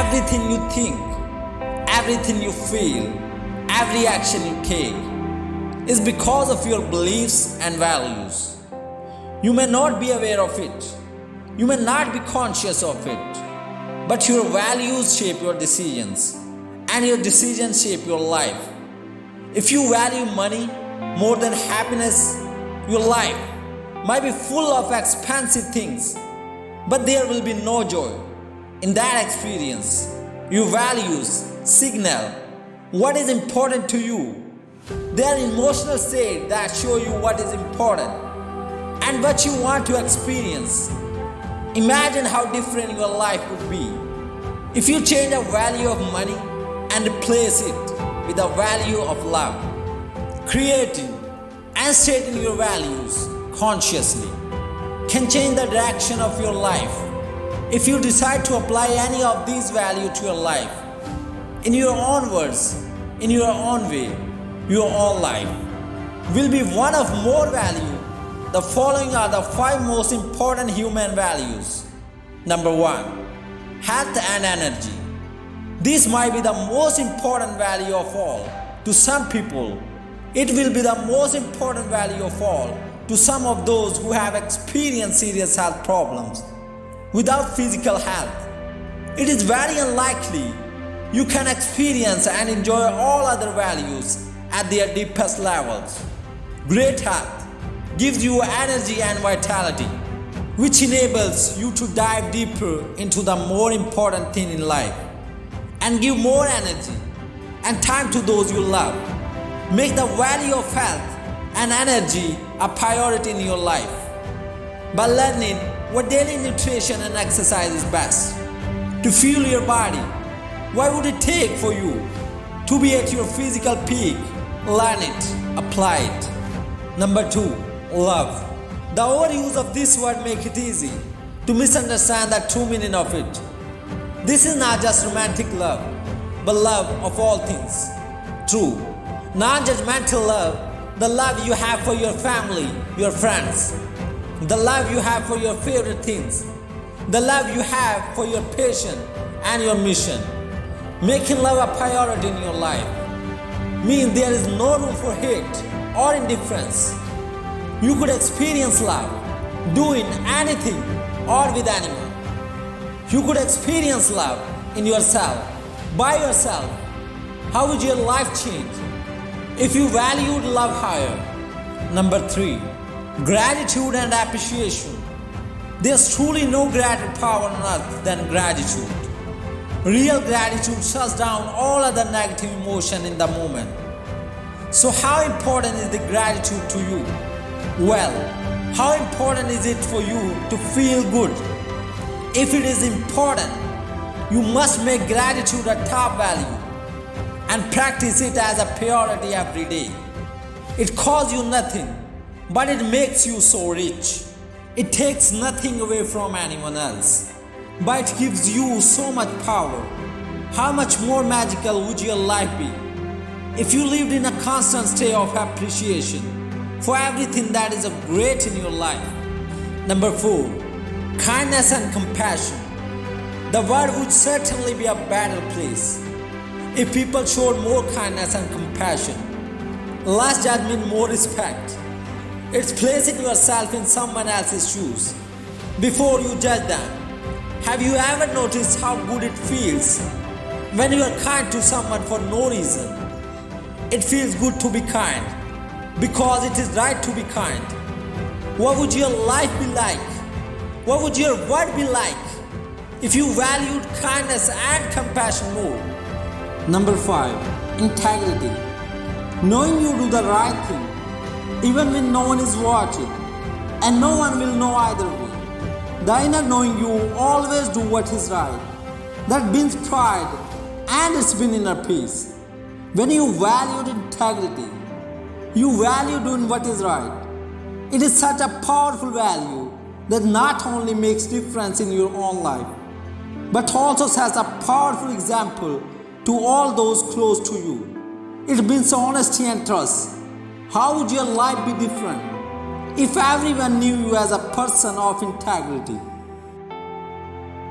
Everything you think, everything you feel, every action you take is because of your beliefs and values. You may not be aware of it, you may not be conscious of it, but your values shape your decisions, and your decisions shape your life. If you value money more than happiness, your life might be full of expensive things, but there will be no joy. In that experience, your values signal what is important to you. They are emotional states that show you what is important and what you want to experience. Imagine how different your life would be if you change the value of money and replace it with the value of love. Creating and stating your values consciously can change the direction of your life. If you decide to apply any of these values to your life, in your own words, in your own way, your own life will be one of more value. The following are the 5 most important human values. Number 1, health and energy. This might be the most important value of all. To some people, it will be the most important value of all to some of those who have experienced serious health problems. Without physical health, it is very unlikely you can experience and enjoy all other values at their deepest levels. Great health gives you energy and vitality, which enables you to dive deeper into the more important thing in life and give more energy and time to those you love. Make the value of health and energy a priority in your life by learning what daily nutrition and exercise is best to fuel your body. What would it take for you to be at your physical peak? Learn it, apply it. Number 2, love. The overuse of this word makes it easy to misunderstand the true meaning of it. This is not just romantic love, but love of all things. True, non-judgmental love, the love you have for your family, your friends, the love you have for your favorite things, the love you have for your passion and your mission. Making love a priority in your life means there is no room for hate or indifference. You could experience love doing anything or with anyone. You could experience love in yourself, by yourself. How would your life change if you valued love higher? Number 3, gratitude and appreciation. There's truly no greater power on earth than gratitude. Real gratitude shuts down all other negative emotion in the moment. So how important is the gratitude to you? Well, how important is it for you to feel good? If it is important, you must make gratitude a top value and practice it as a priority every day. It costs you nothing, but it makes you so rich. It takes nothing away from anyone else, but it gives you so much power. How much more magical would your life be if you lived in a constant state of appreciation for everything that is of great in your life? Number 4, kindness and compassion. The world would certainly be a better place if people showed more kindness and compassion, less judgment, more respect. It's placing yourself in someone else's shoes before you judge them. Have you ever noticed how good it feels when you are kind to someone for no reason? It feels good to be kind because it is right to be kind. What would your life be like? What would your world be like if you valued kindness and compassion more? Number 5, integrity. Knowing you do the right thing even when no one is watching, and no one will know either way. The inner knowing you always do what is right, that brings pride and it's been inner peace. When you valued integrity, you value doing what is right. It is such a powerful value that not only makes difference in your own life, but also sets a powerful example to all those close to you. It brings honesty and trust. How would your life be different if everyone knew you as a person of integrity?